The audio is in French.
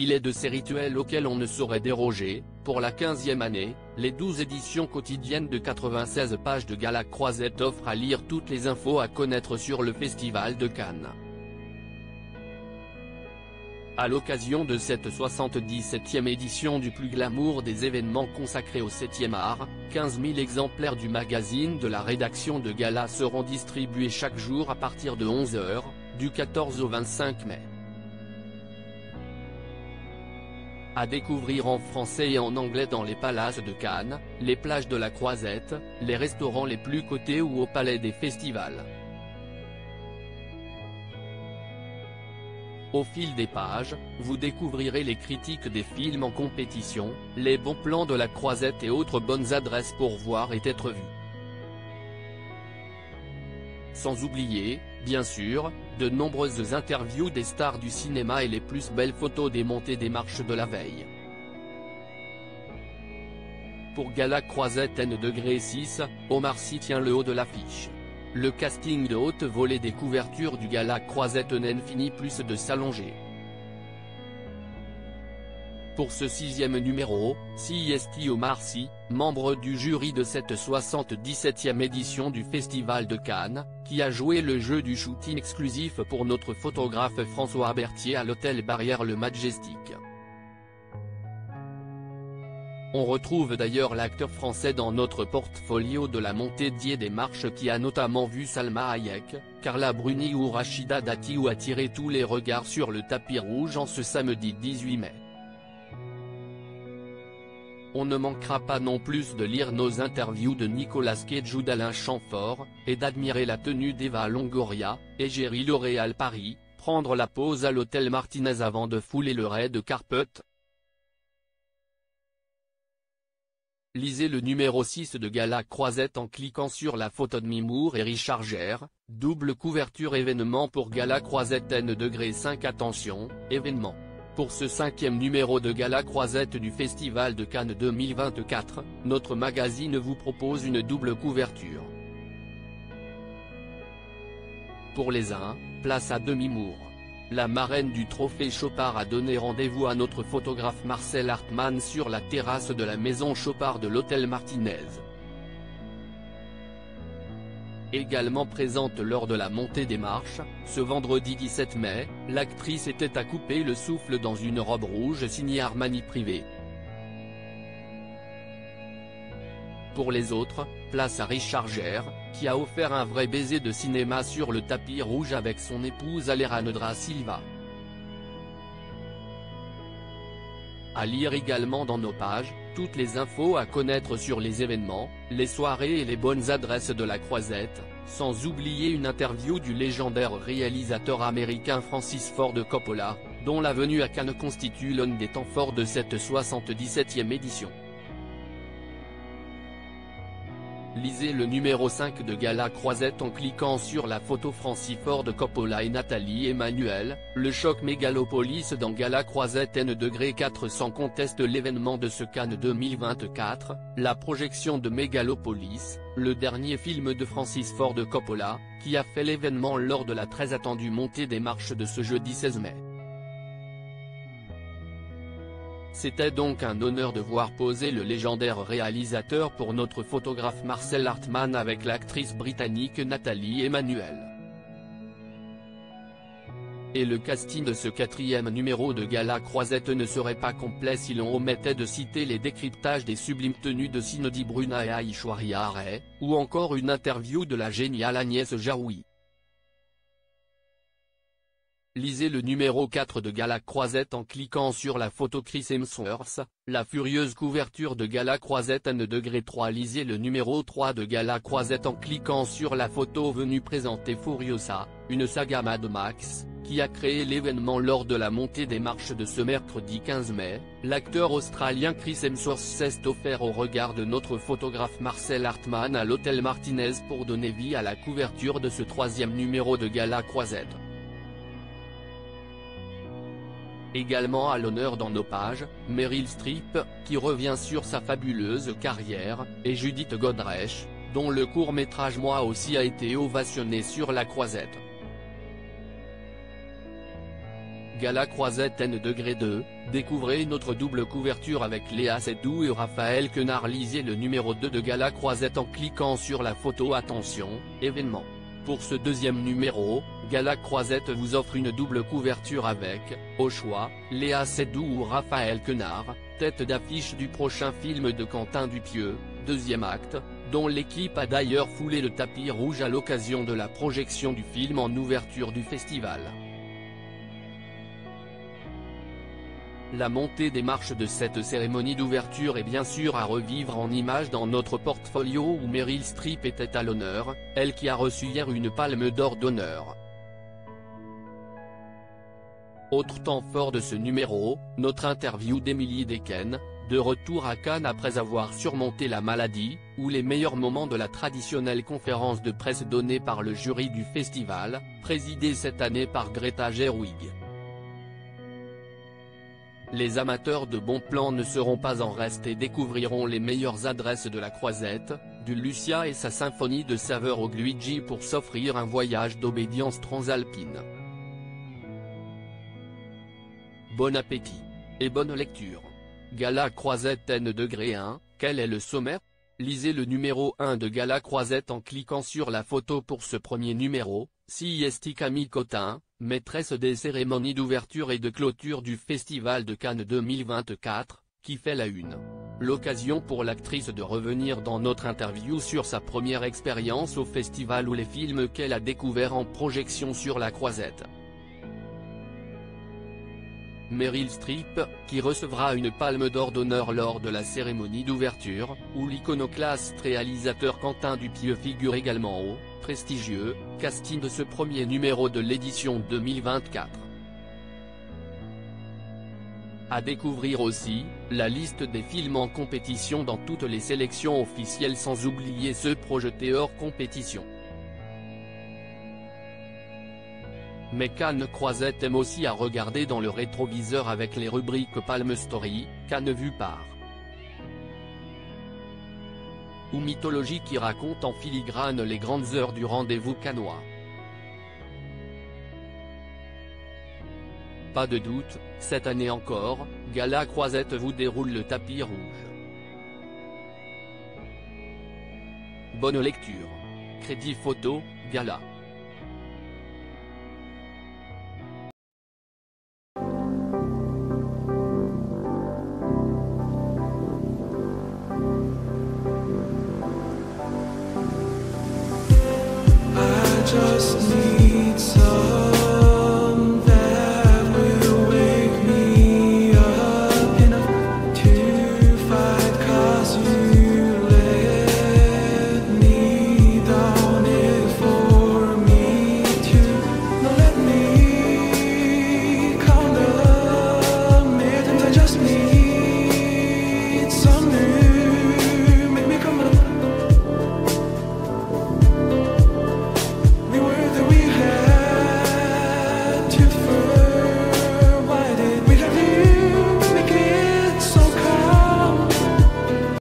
Il est de ces rituels auxquels on ne saurait déroger. Pour la 15e année, les 12 éditions quotidiennes de 96 pages de Gala Croisette offrent à lire toutes les infos à connaître sur le Festival de Cannes. À l'occasion de cette 77e édition du plus glamour des événements consacrés au 7e art, 15 000 exemplaires du magazine de la rédaction de Gala seront distribués chaque jour à partir de 11 h, du 14 au 25 mai. À découvrir en français et en anglais dans les palaces de Cannes, les plages de la Croisette, les restaurants les plus cotés ou au palais des festivals. Au fil des pages, vous découvrirez les critiques des films en compétition, les bons plans de la Croisette et autres bonnes adresses pour voir et être vus. Sans oublier, bien sûr, de nombreuses interviews des stars du cinéma et les plus belles photos des montées des marches de la veille. Pour Gala Croisette N°6, Omar Sy tient le haut de l'affiche. Le casting de haute volée des couvertures du Gala Croisette n'en finit plus de s'allonger. Pour ce 6e numéro, CST Omar Sy, membre du jury de cette 77e édition du Festival de Cannes, qui a joué le jeu du shooting exclusif pour notre photographe François Berthier à l'hôtel Barrière le Majestic. On retrouve d'ailleurs l'acteur français dans notre portfolio de la montée des marches qui a notamment vu Salma Hayek, Carla Bruni ou Rachida Dati ou attiré tous les regards sur le tapis rouge en ce samedi 18 mai. On ne manquera pas non plus de lire nos interviews de Nicolas Cage ou d'Alain Chamfort, et d'admirer la tenue d'Eva Longoria, égérie L'Oréal Paris, prendre la pause à l'hôtel Martinez avant de fouler le red carpet. Lisez le numéro 6 de Gala Croisette en cliquant sur la photo de Mimour et Richard Gere, double couverture événement pour Gala Croisette N°5. Attention, événement. Pour ce 5e numéro de Gala Croisette du Festival de Cannes 2024, notre magazine vous propose une double couverture. Pour les uns, place à Demi-Mour. La marraine du trophée Chopard a donné rendez-vous à notre photographe Marcel Hartmann sur la terrasse de la maison Chopard de l'hôtel Martinez. Également présente lors de la montée des marches, ce vendredi 17 mai, l'actrice était à couper le souffle dans une robe rouge signée Armani Privé. Pour les autres, place à Richard Gere, qui a offert un vrai baiser de cinéma sur le tapis rouge avec son épouse Alejandra Silva. À lire également dans nos pages, toutes les infos à connaître sur les événements, les soirées et les bonnes adresses de la Croisette, sans oublier une interview du légendaire réalisateur américain Francis Ford Coppola, dont la venue à Cannes constitue l'un des temps forts de cette 77e édition. Lisez le numéro 5 de Gala Croisette en cliquant sur la photo Francis Ford Coppola et Nathalie Emmanuel, le choc Mégalopolis dans Gala Croisette N°4 sans conteste l'événement de ce Cannes 2024, la projection de Mégalopolis, le dernier film de Francis Ford Coppola, qui a fait l'événement lors de la très attendue montée des marches de ce jeudi 16 mai. C'était donc un honneur de voir poser le légendaire réalisateur pour notre photographe Marcel Hartmann avec l'actrice britannique Nathalie Emmanuel. Et le casting de ce 4e numéro de Gala Croisette ne serait pas complet si l'on omettait de citer les décryptages des sublimes tenues de Cindy Bruna et Aishwarya Rai, ou encore une interview de la géniale Agnès Jaoui. Lisez le numéro 4 de Gala Croisette en cliquant sur la photo Chris Hemsworth, la furieuse couverture de Gala Croisette N°3. Lisez le numéro 3 de Gala Croisette en cliquant sur la photo venue présenter Furiosa, une saga Mad Max, qui a créé l'événement lors de la montée des marches de ce mercredi 15 mai. L'acteur australien Chris Hemsworth s'est offert au regard de notre photographe Marcel Hartmann à l'hôtel Martinez pour donner vie à la couverture de ce 3e numéro de Gala Croisette. Également à l'honneur dans nos pages, Meryl Streep, qui revient sur sa fabuleuse carrière, et Judith Godrèche, dont le court-métrage Moi aussi a été ovationné sur la Croisette. Gala Croisette N°2, découvrez notre double couverture avec Léa Seydoux et Raphaël Quenard. Lisez le numéro 2 de Gala Croisette en cliquant sur la photo. Attention, événement. Pour ce deuxième numéro, Gala Croisette vous offre une double couverture avec, au choix, Léa Seydoux ou Raphaël Quenard, tête d'affiche du prochain film de Quentin Dupieux, deuxième acte, dont l'équipe a d'ailleurs foulé le tapis rouge à l'occasion de la projection du film en ouverture du festival. La montée des marches de cette cérémonie d'ouverture est bien sûr à revivre en images dans notre portfolio où Meryl Streep était à l'honneur, elle qui a reçu hier une palme d'or d'honneur. Autre temps fort de ce numéro, notre interview d'Emily Dequesne, de retour à Cannes après avoir surmonté la maladie, ou les meilleurs moments de la traditionnelle conférence de presse donnée par le jury du festival, présidée cette année par Greta Gerwig. Les amateurs de bons plans ne seront pas en reste et découvriront les meilleures adresses de la Croisette, du Lucia et sa symphonie de saveurs au Luigi pour s'offrir un voyage d'obédience transalpine. Bon appétit. Et bonne lecture. Gala Croisette N°1, quel est le sommaire? Lisez le numéro 1 de Gala Croisette en cliquant sur la photo pour ce premier numéro. CIST Camille Cotin, maîtresse des cérémonies d'ouverture et de clôture du Festival de Cannes 2024, qui fait la une. L'occasion pour l'actrice de revenir dans notre interview sur sa première expérience au festival ou les films qu'elle a découverts en projection sur la Croisette. Meryl Streep, qui recevra une palme d'or d'honneur lors de la cérémonie d'ouverture, où l'iconoclaste réalisateur Quentin Dupieux figure également au prestigieux casting de ce premier numéro de l'édition 2024. À découvrir aussi, la liste des films en compétition dans toutes les sélections officielles sans oublier ceux projetés hors compétition. Mais Cannes Croisette aime aussi à regarder dans le rétroviseur avec les rubriques Palme Story, Cannes vue par ou Mythologie qui raconte en filigrane les grandes heures du rendez-vous cannois. Pas de doute, cette année encore, Gala Croisette vous déroule le tapis rouge. Bonne lecture. Crédit photo, Gala. Just need